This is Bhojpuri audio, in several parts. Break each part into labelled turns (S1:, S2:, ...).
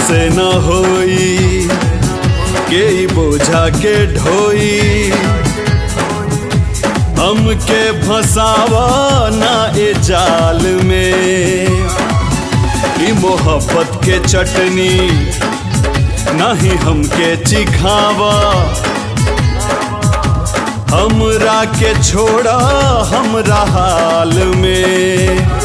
S1: हमसे न होई के बोझा के ढोई, हमके फंसावा ना ए जाल में। ई मोहब्बत के चटनी नहीं हमके चिखावा, हमरा के छोड़ा हमरा हाल में।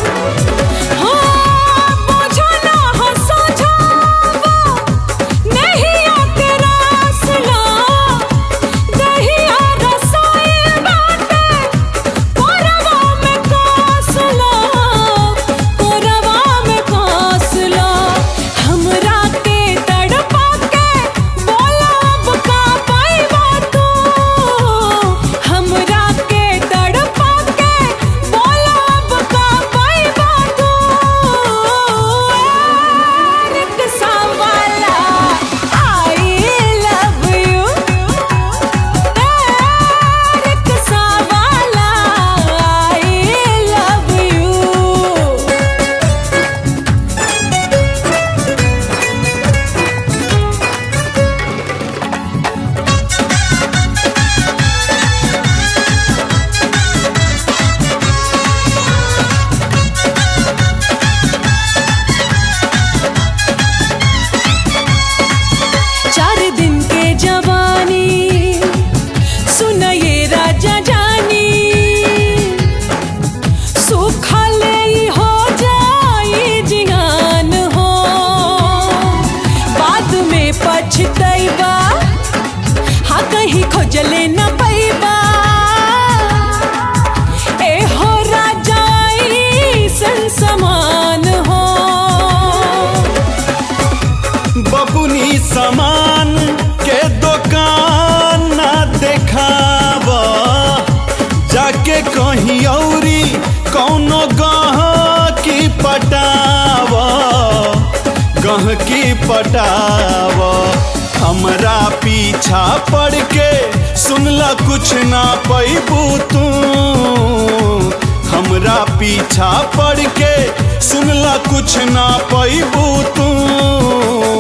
S2: पछतैबा हाँ कहीं खोजले न पैबा, ए हो राजाई सन समान हो।
S1: बबुनी सामान के दुकान ना देखावा, जाके कहीं औरी कौनो गहकी पटावा, गहकी पटावा। हमरा पीछा पड़ के सुनला कुछ ना पैबू तू, हमरा पीछा पड़ के सुनला कुछ ना पैबू तू।